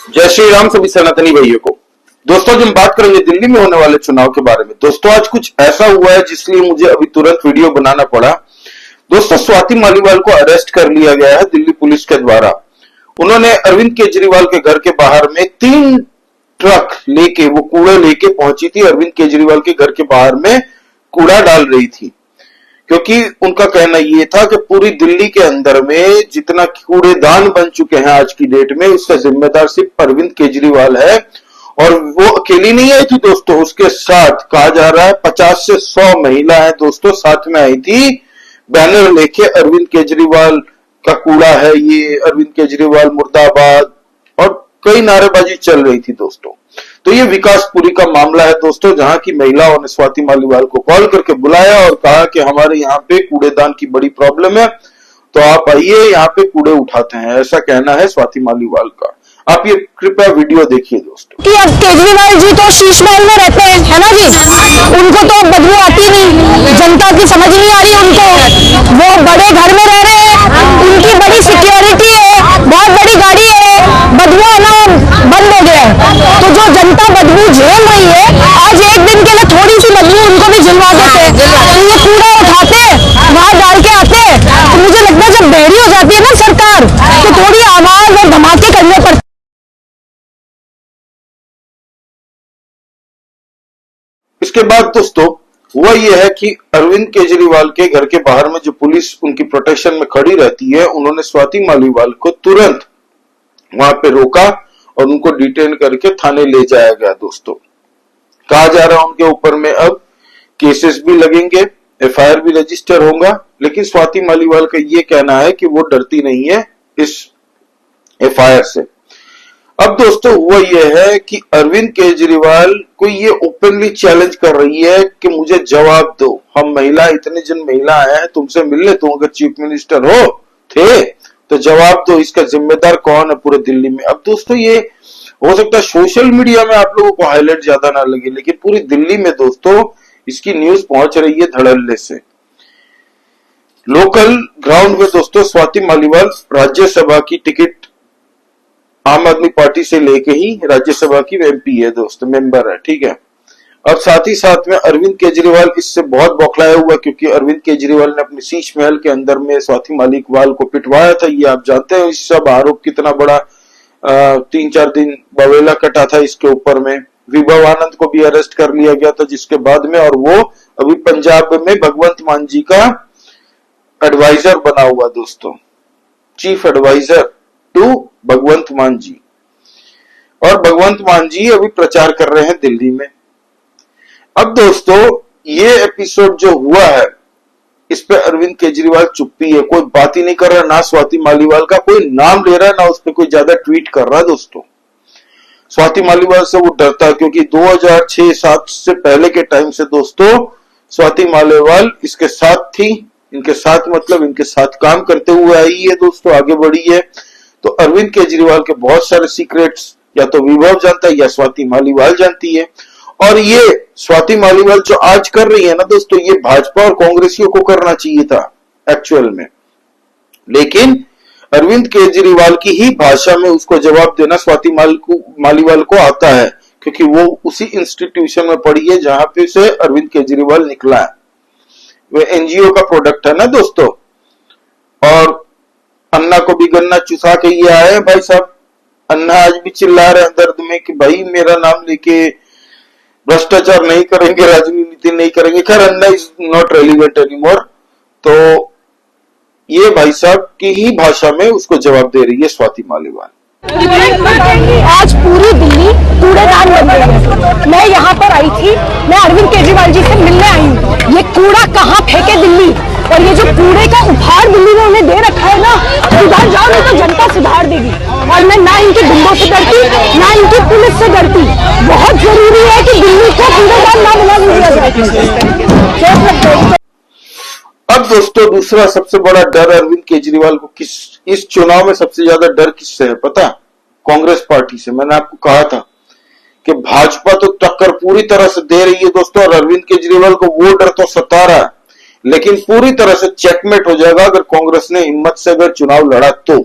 जय श्री राम सभी सनातनी भाइयों को। दोस्तों आज हम बात करेंगे दिल्ली में होने वाले चुनाव के बारे में। दोस्तों आज कुछ ऐसा हुआ है जिसलिए मुझे अभी तुरंत वीडियो बनाना पड़ा। दोस्तों स्वाति मालीवाल को अरेस्ट कर लिया गया है दिल्ली पुलिस के द्वारा। उन्होंने अरविंद केजरीवाल के घर के बाहर में 3 ट्रक लेके वो कूड़ा लेके पहुंची थी। अरविंद केजरीवाल के घर के बाहर में कूड़ा डाल रही थी, क्योंकि उनका कहना यह था कि पूरी दिल्ली के अंदर में जितना कूड़ेदान बन चुके हैं आज की डेट में, उसका जिम्मेदार सिर्फ अरविंद केजरीवाल है। और वो अकेली नहीं आई थी दोस्तों, उसके साथ कहा जा रहा है 50 से 100 महिलाएं दोस्तों साथ में आई थी, बैनर लेके अरविंद केजरीवाल का कूड़ा है ये, अरविंद केजरीवाल मुर्दाबाद, और कई नारेबाजी चल रही थी दोस्तों। तो ये विकासपुरी का मामला है दोस्तों, जहां की महिलाओं ने स्वाति मालीवाल को कॉल करके बुलाया और कहा कि हमारे यहाँ पे कूड़ेदान की बड़ी प्रॉब्लम है, तो आप आइए यहाँ पे कूड़े उठाते हैं, ऐसा कहना है स्वाति मालीवाल का। आप ये कृपया वीडियो देखिए दोस्तों। कि अब केजरीवाल जी तो शीश महल में रहते हैं, है ना जी, उनको तो बदबू आती नहीं, जनता की समझ नहीं आ रही उनको। वो बड़े घर में रह रहे हैं, उनकी बड़ी सिक्योरिटी है, बहुत बड़ी गाड़ी है, बदबू आना बंद हो गया है। तो जो जनता बदबू झेल रही है, आज एक दिन के लिए थोड़ी सी बदबू उनको भी झिलवा देते, तो ये कूड़ा उठाते वहां डाल के आते। तो मुझे लगता है जब बहरी हो जाती है ना सरकार, तो थोड़ी आवाज और धमाके करने पड़ते। इसके बाद दोस्तों हुआ यह है कि अरविंद केजरीवाल के घर के बाहर में जो पुलिस उनकी प्रोटेक्शन में खड़ी रहती है, उन्होंने स्वाति मालीवाल को तुरंत वहां पे रोका और उनको डिटेन करके थाने ले जाया गया दोस्तों। कहा जा रहा है उनके ऊपर में अब केसेस भी लगेंगे, एफआईआर भी रजिस्टर होगा, लेकिन स्वाति मालीवाल का ये कहना है कि वो डरती नहीं है इस एफआईआर से। अब दोस्तों हुआ यह है कि अरविंद केजरीवाल को ये ओपनली चैलेंज कर रही है कि मुझे जवाब दो, हम महिला इतने जन महिला हैं तुमसे मिलने, तुम अगर चीफ मिनिस्टर हो थे तो जवाब दो, इसका जिम्मेदार कौन है पूरे दिल्ली में। अब दोस्तों ये हो सकता है सोशल मीडिया में आप लोगों को हाईलाइट ज्यादा ना लगे, लेकिन पूरी दिल्ली में दोस्तों इसकी न्यूज पहुंच रही है धड़ल्ले से। लोकल ग्राउंड में दोस्तों स्वाति मालीवाल राज्यसभा की टिकट आम आदमी पार्टी से लेके ही राज्यसभा की एमपी है दोस्तों, मेंबर है, ठीक है। अब साथ ही साथ में अरविंद केजरीवाल इससे बहुत बौखलाया हुआ, क्योंकि अरविंद केजरीवाल ने अपने शीश महल के अंदर में स्वाति मालीवाल को पिटवाया था। ये आप जानते हैं इस सब आरोप कितना बड़ा 3-4 दिन बवेला कटा था इसके ऊपर में। विभव आनंद को भी अरेस्ट कर लिया गया था जिसके बाद में, और वो अभी पंजाब में भगवंत मान जी का एडवाइजर बना हुआ दोस्तों, चीफ एडवाइजर टू भगवंत मान जी। और भगवंत मान जी अभी प्रचार कर रहे हैं दिल्ली में। अब दोस्तों ये एपिसोड जो हुआ है इस पे अरविंद केजरीवाल चुप्पी है, कोई बात ही नहीं कर रहा, ना स्वाति मालीवाल का कोई नाम ले रहा है, ना उस पर कोई ज्यादा ट्वीट कर रहा है दोस्तों। स्वाति मालीवाल से वो डरता है, क्योंकि 2006-7 से पहले के टाइम से दोस्तों स्वाति मालीवाल इसके साथ थी, इनके साथ मतलब इनके साथ काम करते हुए आई है दोस्तों, आगे बढ़ी है। तो अरविंद केजरीवाल के बहुत सारे सीक्रेट्स या तो विभव जानता है या स्वाति मालीवाल जानती है। और ये स्वाति मालीवाल जो आज कर रही है ना दोस्तों, ये भाजपा और कांग्रेसियों को करना चाहिए था एक्चुअल में, लेकिन अरविंद केजरीवाल की ही भाषा में उसको जवाब देना स्वाति मालीवाल को आता है, क्योंकि वो उसी इंस्टीट्यूशन में पढ़ी है जहां पे से अरविंद केजरीवाल निकला है। वो एनजीओ का प्रोडक्ट है ना दोस्तों। और अन्ना को भी गन्ना चुसा के ये आए हैं भाई साहब। अन्ना आज भी चिल्ला रहे हैं दर्द में कि भाई मेरा नाम लेके भ्रष्टाचार नहीं करेंगे, राजनीति नहीं करेंगे। खैर अन्ना इज नॉट रेलिवेंट एनीमोर। तो ये भाई साहब की ही भाषा में उसको जवाब दे रही है स्वाति मालीवाल। आज पूरी दिल्ली कूड़ेदान बन गई है। मैं यहाँ पर आई थी, मैं अरविंद केजरीवाल जी से मिलने आई हूँ। ये कूड़ा कहाँ फेंके दिल्ली, और ये जो कूड़े का उपहार दिल्ली में उन्हें दे रखा है ना, सुधार जाओ नहीं तो जनता सुधार देगी। और मैं ना इनके गुंडों से डरती, ना इनकी पुलिस से डरती। बहुत जरूरी है कि दिल्ली को कूड़ेदान ना बना दिया जाए। अब दोस्तों दूसरा सबसे बड़ा डर अरविंद केजरीवाल को इस चुनाव में सबसे ज्यादा डर किससे है पता? कांग्रेस पार्टी से। मैंने आपको कहा था कि भाजपा तो टक्कर पूरी तरह से दे रही है दोस्तों, और अरविंद केजरीवाल को वो डर तो सता रहा है, लेकिन पूरी तरह से चेकमेट हो जाएगा अगर कांग्रेस ने हिम्मत से अगर चुनाव लड़ा तो।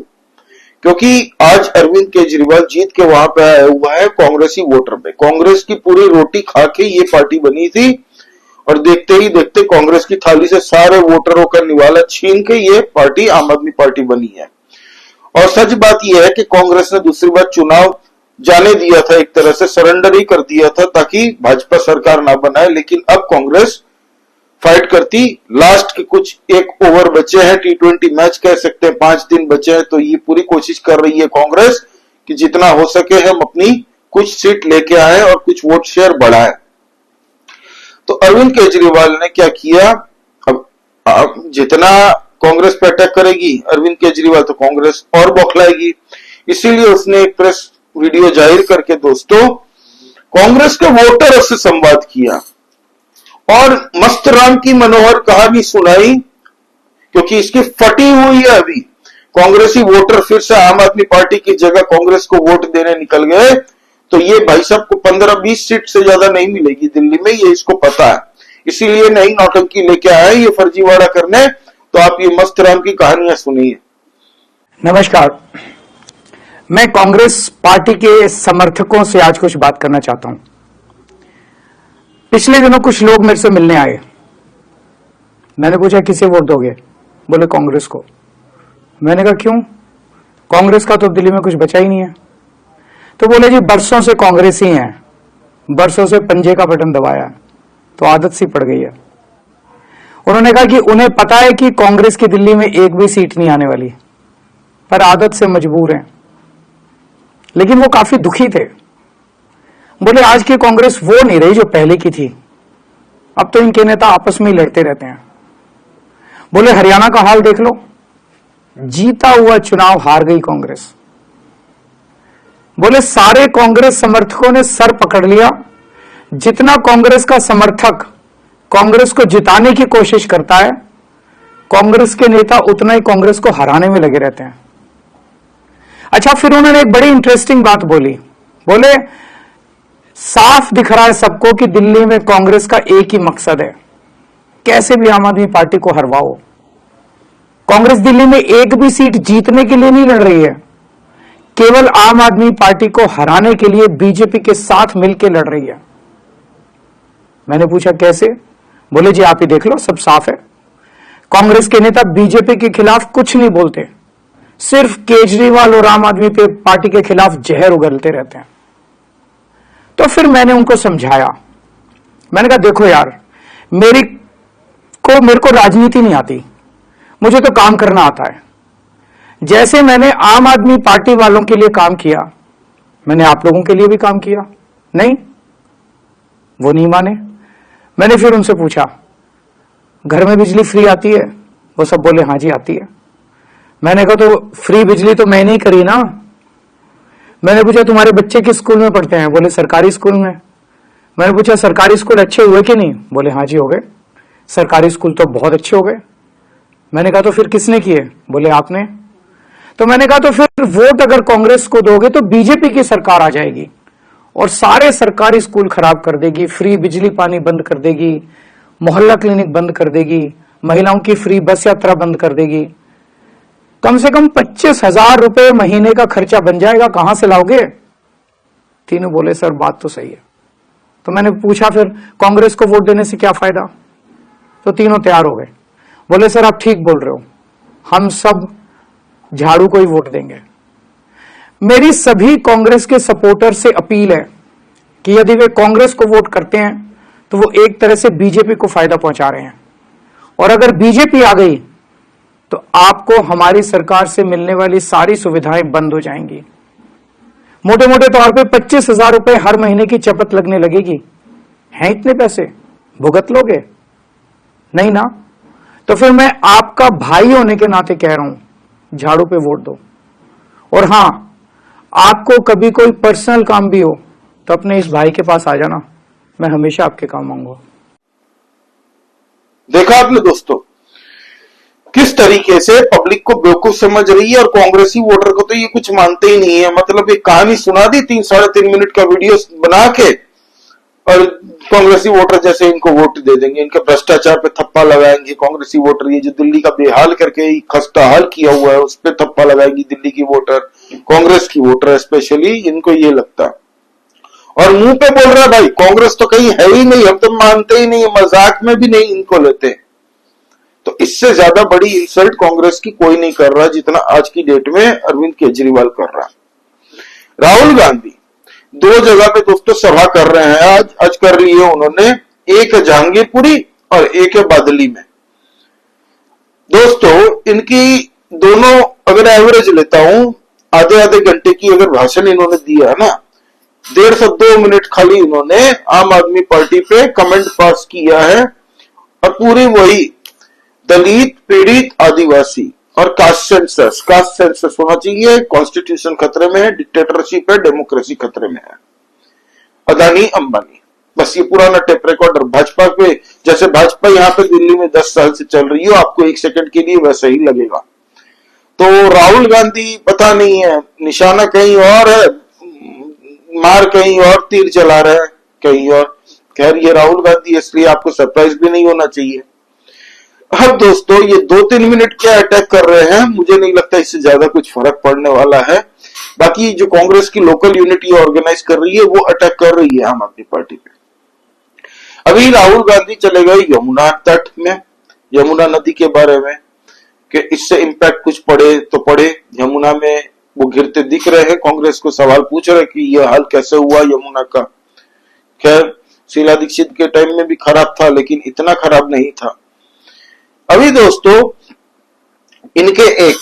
क्योंकि आज अरविंद केजरीवाल जीत के वहां पे आया हुआ है कांग्रेसी वोटर पे। कांग्रेस की पूरी रोटी खा के ये पार्टी बनी थी और देखते ही देखते कांग्रेस की थाली से सारे वोटरों का निवाला छीन के ये पार्टी आम आदमी पार्टी बनी है। और सच बात यह है कि कांग्रेस ने दूसरी बार चुनाव जाने दिया था, एक तरह से सरेंडर ही कर दिया था ताकि भाजपा सरकार ना बनाए। लेकिन अब कांग्रेस फाइट करती। लास्ट के कुछ एक ओवर बचे हैं, T20 मैच कह सकते हैं, 5 दिन बचे हैं, तो ये पूरी कोशिश कर रही है कांग्रेस कि जितना हो सके हम अपनी कुछ सीट लेके आए और कुछ वोट शेयर बढ़ाएं। तो अरविंद केजरीवाल ने क्या किया, अब जितना कांग्रेस पे अटैक करेगी अरविंद केजरीवाल तो कांग्रेस और बौखलाएगी। इसीलिए उसने एक प्रेस वीडियो जाहिर करके दोस्तों कांग्रेस के वोटरों से संवाद किया और मस्त राम की मनोहर कहानी सुनाई, क्योंकि इसकी फटी हुई है। अभी कांग्रेसी वोटर फिर से आम आदमी पार्टी की जगह कांग्रेस को वोट देने निकल गए, तो ये भाई साहब को 15-20 सीट से ज्यादा नहीं मिलेगी दिल्ली में, ये इसको पता है। इसीलिए नई नौटंकी लेके आए ये फर्जीवाड़ा करने। तो आप ये मस्त राम की कहानियां सुनिए। नमस्कार, मैं कांग्रेस पार्टी के समर्थकों से आज कुछ बात करना चाहता हूं। पिछले दिनों कुछ लोग मेरे से मिलने आए। मैंने पूछा किसे वोट दोगे? बोले कांग्रेस को। मैंने कहा क्यों? कांग्रेस का तो दिल्ली में कुछ बचा ही नहीं है। तो बोले जी बरसों से कांग्रेस ही है, बरसों से पंजे का बटन दबाया तो आदत सी पड़ गई है। उन्होंने कहा कि उन्हें पता है कि कांग्रेस की दिल्ली में एक भी सीट नहीं आने वाली, पर आदत से मजबूर हैं। लेकिन वो काफी दुखी थे। बोले आज की कांग्रेस वो नहीं रही जो पहले की थी, अब तो इनके नेता आपस में ही लड़ते रहते हैं। बोले हरियाणा का हाल देख लो, जीता हुआ चुनाव हार गई कांग्रेस। बोले सारे कांग्रेस समर्थकों ने सर पकड़ लिया। जितना कांग्रेस का समर्थक कांग्रेस को जिताने की कोशिश करता है, कांग्रेस के नेता उतना ही कांग्रेस को हराने में लगे रहते हैं। अच्छा, फिर उन्होंने एक बड़ी इंटरेस्टिंग बात बोली। बोले साफ दिख रहा है सबको कि दिल्ली में कांग्रेस का एक ही मकसद है, कैसे भी आम आदमी पार्टी को हरवाओ। कांग्रेस दिल्ली में एक भी सीट जीतने के लिए नहीं लड़ रही है, केवल आम आदमी पार्टी को हराने के लिए बीजेपी के साथ मिलकर लड़ रही है। मैंने पूछा कैसे? बोले जी आप ही देख लो, सब साफ है। कांग्रेस के नेता बीजेपी के खिलाफ कुछ नहीं बोलते, सिर्फ केजरीवाल और आम आदमी पार्टी के खिलाफ जहर उगलते रहते हैं। तो फिर मैंने उनको समझाया। मैंने कहा देखो यार, मेरे को राजनीति नहीं आती, मुझे तो काम करना आता है। जैसे मैंने आम आदमी पार्टी वालों के लिए काम किया, मैंने आप लोगों के लिए भी काम किया। नहीं, वो नहीं माने। मैंने फिर उनसे पूछा घर में बिजली फ्री आती है? वो सब बोले हाँ जी आती है। मैंने कहा तो फ्री बिजली तो मैंने ही करी ना। मैंने पूछा तुम्हारे बच्चे किस स्कूल में पढ़ते हैं? बोले सरकारी स्कूल में। मैंने पूछा सरकारी स्कूल अच्छे हुए कि नहीं? बोले हाँ जी हो गए, सरकारी स्कूल तो बहुत अच्छे हो गए। मैंने कहा तो फिर किसने किए? बोले आपने। तो मैंने कहा तो फिर वोट अगर कांग्रेस को दोगे तो बीजेपी की सरकार आ जाएगी और सारे सरकारी स्कूल खराब कर देगी, फ्री बिजली पानी बंद कर देगी, मोहल्ला क्लिनिक बंद कर देगी, महिलाओं की फ्री बस यात्रा बंद कर देगी। कम से कम 25,000 रुपए महीने का खर्चा बन जाएगा, कहां से लाओगे? तीनों बोले सर बात तो सही है। तो मैंने पूछा फिर कांग्रेस को वोट देने से क्या फायदा? तो तीनों तैयार हो गए। बोले सर आप ठीक बोल रहे हो, हम सब झाड़ू को ही वोट देंगे। मेरी सभी कांग्रेस के सपोर्टर से अपील है कि यदि वे कांग्रेस को वोट करते हैं तो वो एक तरह से बीजेपी को फायदा पहुंचा रहे हैं, और अगर बीजेपी आ गई तो आपको हमारी सरकार से मिलने वाली सारी सुविधाएं बंद हो जाएंगी। मोटे मोटे तौर पे 25,000 रुपए हर महीने की चपत लगने लगेगी। हैं इतने पैसे? भुगत लोगे? नहीं ना। तो फिर मैं आपका भाई होने के नाते कह रहा हूं, झाड़ू पे वोट दो। और हां, आपको कभी कोई पर्सनल काम भी हो तो अपने इस भाई के पास आ जाना, मैं हमेशा आपके काम आऊंगा। देखा आपने दोस्तों किस तरीके से पब्लिक को बेवकूफ समझ रही है, और कांग्रेसी वोटर को तो ये कुछ मानते ही नहीं है। मतलब एक कहानी सुना दी 3-3.5 मिनट का वीडियो बना के, और कांग्रेसी वोटर जैसे इनको वोट दे देंगे, इनके भ्रष्टाचार पे थप्पा लगाएंगे कांग्रेसी वोटर। ये जो दिल्ली का बेहाल करके खस्ता हाल किया हुआ है उस पर थप्पा लगाएंगी दिल्ली की वोटर, कांग्रेस की वोटर स्पेशली, इनको ये लगता है। और मुंह पे बोल रहा है भाई कांग्रेस तो कहीं है ही नहीं, हम तो मानते ही नहीं, मजाक में भी नहीं इनको लेते। तो इससे ज्यादा बड़ी इंसल्ट कांग्रेस की कोई नहीं कर रहा जितना आज की डेट में अरविंद केजरीवाल कर रहा है। राहुल गांधी 2 जगह पे दोस्तों सभा कर रहे हैं, आज कर रही है उन्होंने, एक जहांगीरपुरी और एक बादली में। दोस्तों इनकी दोनों अगर एवरेज लेता हूं, आधे घंटे की अगर भाषण इन्होंने दिया है ना, 1.5 से 2 मिनट खाली इन्होंने आम आदमी पार्टी पे कमेंट पास किया है। और पूरी वही दलित, पीड़ित, आदिवासी और कास्ट सेंसस होना चाहिए, कॉन्स्टिट्यूशन खतरे में है, डिक्टेटरशिप है, डेमोक्रेसी खतरे में है, अदानी अंबानी, बस ये पुराना टेप रिकॉर्डर भाजपा पे, जैसे भाजपा यहाँ पे दिल्ली में 10 साल से चल रही हो, आपको 1 सेकंड के लिए वैसा ही लगेगा। तो राहुल गांधी पता नहीं है, निशाना कहीं और है, मार कहीं और, तीर चला रहे हैं कहीं और। खैर ये राहुल गांधी, इसलिए आपको सरप्राइज भी नहीं होना चाहिए। अब दोस्तों ये 2-3 मिनट क्या अटैक कर रहे हैं, मुझे नहीं लगता इससे ज्यादा कुछ फर्क पड़ने वाला है। बाकी जो कांग्रेस की लोकल यूनिटी ऑर्गेनाइज कर रही है वो अटैक कर रही है आम आदमी पार्टी पे। अभी राहुल गांधी चले गए यमुना तट में, यमुना नदी के बारे में कि इससे इंपैक्ट कुछ पड़े तो पड़े। यमुना में वो गिरते दिख रहे हैं, कांग्रेस को सवाल पूछ रहे कि यह हाल कैसे हुआ यमुना का। खैर शीला दीक्षित के टाइम में भी खराब था, लेकिन इतना खराब नहीं था। अभी दोस्तों इनके एक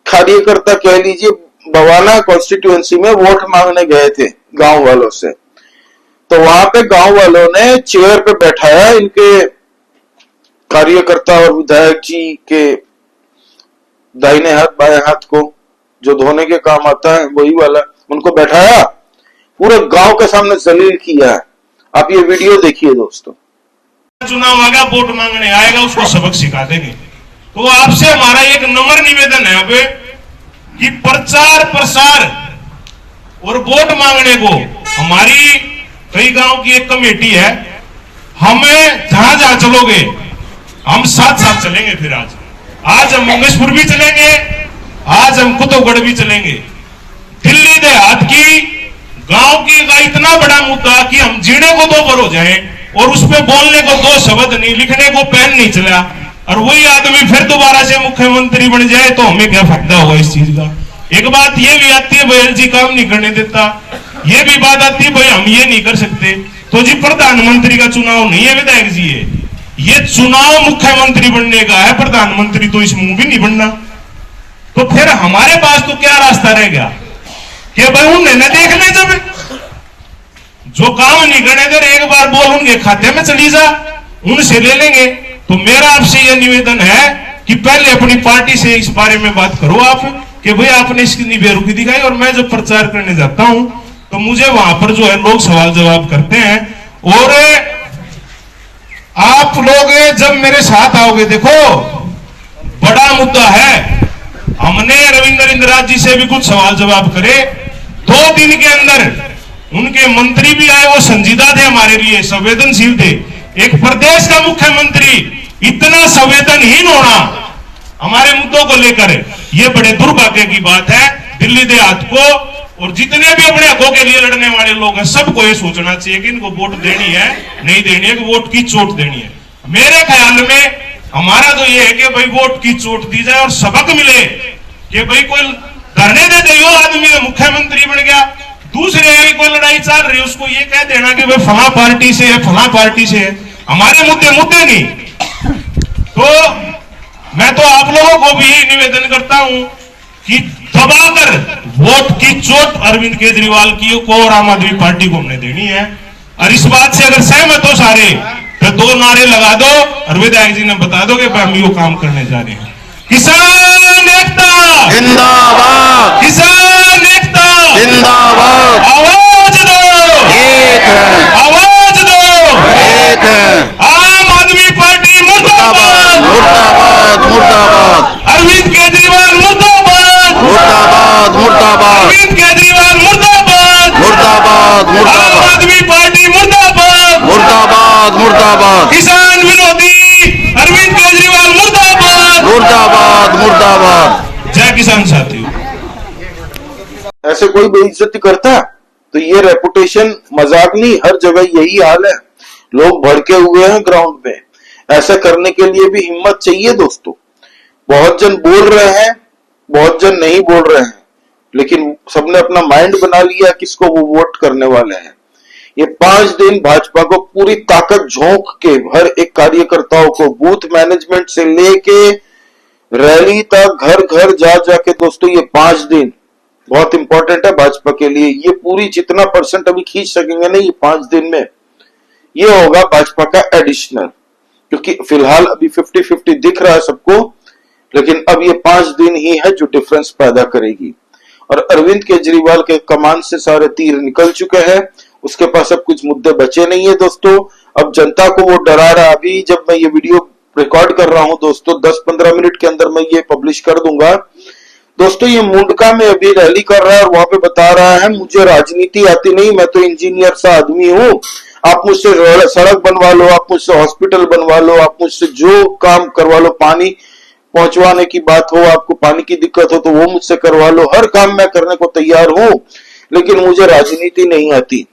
कार्यकर्ता कह लीजिए बवाना कॉन्स्टिट्यूएंसी में वोट मांगने गए थे गांव वालों से, तो वहां पे गांव वालों ने चेयर पे बैठाया इनके कार्यकर्ता और विधायक जी के दाहिने हाथ बाएं हाथ को, जो धोने के काम आता है वही वाला, उनको बैठाया, पूरे गांव के सामने जलील किया है। आप ये वीडियो देखिए दोस्तों। चुनाव आ गया, वोट मांगने आएगा, उसको सबक सिखा देंगे। तो आपसे हमारा एक नम्र निवेदन है अब कि प्रचार प्रसार और वोट मांगने को, हमारी कई गांव की एक कमेटी है, हमें जहां जहां चलोगे हम साथ साथ चलेंगे। फिर आज हम मंगेशपुर भी चलेंगे, आज हम कुतुबगढ़ भी चलेंगे। दिल्ली देहात की गांव की का इतना बड़ा मुद्दा कि हम जीने को 2 बार हो जाए और उस पे बोलने को 2 शब्द नहीं, लिखने को पेन नहीं चला, और वही आदमी फिर दोबारा से मुख्यमंत्री बन जाए तो हमें क्या फायदा होगा इस चीज का। एक बात ये भी आती है भाई जी काम नहीं करने देता, ये भी बात आती है भाई हम ये नहीं कर सकते। तो जी प्रधानमंत्री का चुनाव नहीं है विधायक जी, ये चुनाव मुख्यमंत्री बनने का है, प्रधानमंत्री तो इस मुंह भी नहीं बनना। तो फिर हमारे पास तो क्या रास्ता रह गया कि भाई उन्हें न देख ले, जब जो काम नहीं करने दे एक बार बोल उनके खाते में चली जा, उनसे ले लेंगे। तो मेरा आपसे यह निवेदन है कि पहले अपनी पार्टी से इस बारे में बात करो आप कि भाई आपने इसकी बेरुखी दिखाई, और मैं जब प्रचार करने जाता हूं तो मुझे वहां पर जो है लोग सवाल जवाब करते हैं, और आप लोग जब मेरे साथ आओगे, देखो बड़ा मुद्दा है, हमने रविंद्र इंदिरा जी से भी कुछ सवाल जवाब करे, 2 दिन के अंदर उनके मंत्री भी आए, वो संजीदा थे, हमारे लिए संवेदनशील थे। एक प्रदेश का मुख्यमंत्री इतना संवेदनहीन होना हमारे मुद्दों को लेकर, यह बड़े दुर्भाग्य की बात है। दिल्ली देहात को और जितने भी अपने हकों के लिए लड़ने वाले लोग हैं, सबको ये सोचना चाहिए कि इनको वोट देनी है नहीं देनी है, कि वोट की चोट देनी है। मेरे ख्याल में हमारा तो ये है कि भाई वोट की चोट दी जाए और सबक मिले कि भाई कोई धरने दे दे, आदमी मुख्यमंत्री बन गया, दूसरे कोई लड़ाई चल रही है उसको ये कह देना कि भाई फला पार्टी से है, फला पार्टी से है। हमारे मुद्दे नहीं। तो मैं तो आप लोगों को भी निवेदन करता हूं कि दबाकर वोट की चोट अरविंद केजरीवाल की को और आम आदमी पार्टी को हमने देनी है। और इस बात से अगर सहमत हो सारे तो 2 नारे लगा दो और विधायक जी ने बता दो कि हम ये काम करने जा रहे हैं। किसान एकता जिंदाबाद, किसान एकता जिंदाबाद, आवाज दो, एक है, आवाज दो, एक है, आम आदमी पार्टी मुर्दाबाद, मुर्दाबाद, मुर्दाबाद, अरविंद केजरीवाल मुर्दाबाद, मुर्दाबाद, मुर्दाबाद, अरविंद केजरीवाल मुर्दाबाद, मुर्दाबाद, आम मुर्दाबाद, आदमी पार्टी मुर्दाबाद। मुर्दाबाद। जय किसान साथियों। ऐसे कोई बेइज्जती करता तो ये रेपुटेशन मजाक नहीं, हर जगह यही हाल है। लोग भड़के हुए हैं ग्राउंड में। ऐसा करने के लिए भी हिम्मत चाहिए दोस्तों। बहुत जन बोल रहे हैं, बहुत जन नहीं बोल रहे हैं, लेकिन सबने अपना माइंड बना लिया किसको वो वोट करने वाले हैं। ये 5 दिन भाजपा को पूरी ताकत झोंक के हर एक कार्यकर्ताओं को बूथ मैनेजमेंट से लेके रैली तक घर घर जा जाके दोस्तों ये 5 दिन बहुत इंपॉर्टेंट है भाजपा के लिए। ये पूरी जितना परसेंट अभी खींच सकेंगे ना ये 5 दिन में, ये होगा भाजपा का एडिशनल, क्योंकि फिलहाल अभी 50-50 दिख रहा है सबको, लेकिन अब ये 5 दिन ही है जो डिफरेंस पैदा करेगी। और अरविंद केजरीवाल के कमान से सारे तीर निकल चुके हैं, उसके पास अब कुछ मुद्दे बचे नहीं है दोस्तों। अब जनता को वो डरा रहा है। अभी जब मैं ये वीडियो रिकॉर्ड कर रहा हूं दोस्तों 10-15 मिनट के अंदर मैं ये पब्लिश कर दूंगा दोस्तों। ये मुंडका में अभी रैली कर रहा है और वहां पे बता रहा है मुझे राजनीति आती नहीं, मैं तो इंजीनियर सा आदमी हूं, आप मुझसे सड़क बनवा लो, आप मुझसे हॉस्पिटल बनवा लो, आप मुझसे जो काम करवा लो, पानी पहुंचवाने की बात हो, आपको पानी की दिक्कत हो तो वो मुझसे करवा लो, हर काम मैं करने को तैयार हूं, लेकिन मुझे राजनीति नहीं आती।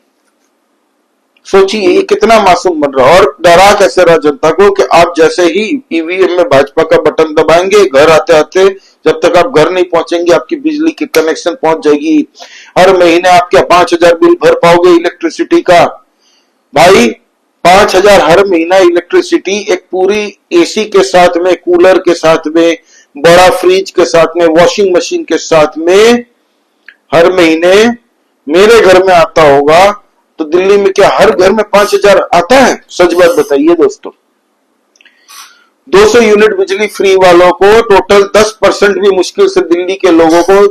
सोचिए ये कितना मासूम बन रहा। और डरा कैसे रहा जनता को कि आप जैसे ही ईवीएम में भाजपा का बटन दबाएंगे, घर आते आते जब तक आप घर नहीं पहुंचेंगे आपकी बिजली की कनेक्शन पहुंच जाएगी, हर महीने आपके 5,000 बिल भर पाओगे इलेक्ट्रिसिटी का। भाई 5,000 हर महीना इलेक्ट्रिसिटी, एक पूरी एसी के साथ में, कूलर के साथ में, बड़ा फ्रिज के साथ में, वॉशिंग मशीन के साथ में हर महीने मेरे घर में आता होगा, तो दिल्ली में क्या हर घर में 5,000 आता है? सच बात बताइए दोस्तों। 200 यूनिट बिजली फ्री वालों को टोटल 10% भी मुश्किल से दिल्ली के लोगों को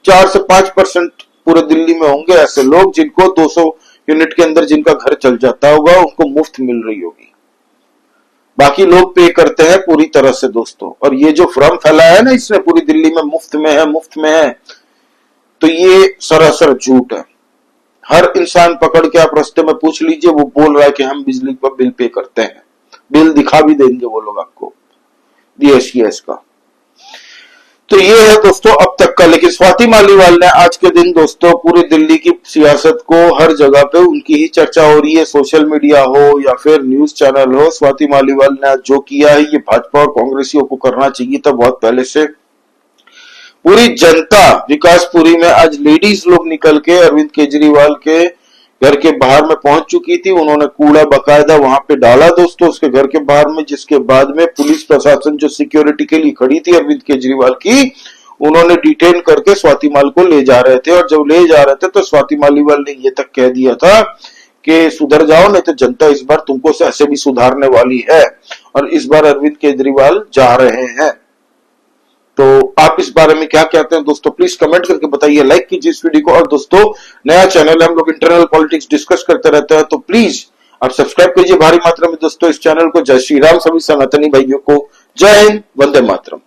4 से 5% पूरे दिल्ली में होंगे ऐसे लोग जिनको 200 यूनिट के अंदर जिनका घर चल जाता होगा, उनको मुफ्त मिल रही होगी। बाकी लोग पे करते हैं पूरी तरह से दोस्तों। और ये जो भ्रम फैलाया है ना इसने पूरी दिल्ली में मुफ्त में है, मुफ्त में है, तो ये सरासर झूठ है। हर इंसान पकड़ के आप रास्ते में पूछ लीजिए, वो बोल रहा है कि हम बिजली का बिल पे करते हैं, बिल दिखा भी देंगे वो लोग आपको DSCS का। तो ये है दोस्तों अब तक का। लेकिन स्वाति मालीवाल ने आज के दिन दोस्तों पूरी दिल्ली की सियासत को हर जगह पे उनकी ही चर्चा हो रही है, सोशल मीडिया हो या फिर न्यूज चैनल हो। स्वाति मालीवाल ने आज जो किया है ये भाजपा और कांग्रेसियों को करना चाहिए था बहुत पहले से। पूरी जनता विकासपुरी में आज लेडीज लोग निकल के अरविंद केजरीवाल के घर के बाहर में पहुंच चुकी थी। उन्होंने कूड़ा बकायदा वहां पे डाला दोस्तों उसके घर के बाहर में, जिसके बाद में पुलिस प्रशासन जो सिक्योरिटी के लिए खड़ी थी अरविंद केजरीवाल की, उन्होंने डिटेन करके स्वाति माल को ले जा रहे थे। और जब ले जा रहे थे तो स्वाति मालीवाल ने ये तक कह दिया था कि सुधर जाओ नहीं तो जनता इस बार तुमको ऐसे भी सुधारने वाली है। और इस बार अरविंद केजरीवाल जा रहे हैं। तो आप इस बारे में क्या कहते हैं दोस्तों, प्लीज कमेंट करके बताइए, लाइक कीजिए इस वीडियो को। और दोस्तों नया चैनल है, हम लोग इंटरनल पॉलिटिक्स डिस्कस करते रहते हैं, तो प्लीज आप सब्सक्राइब कीजिए भारी मात्रा में दोस्तों इस चैनल को। जय श्री राम सभी सनातनी भाइयों को। जय हिंद, वंदे मातरम।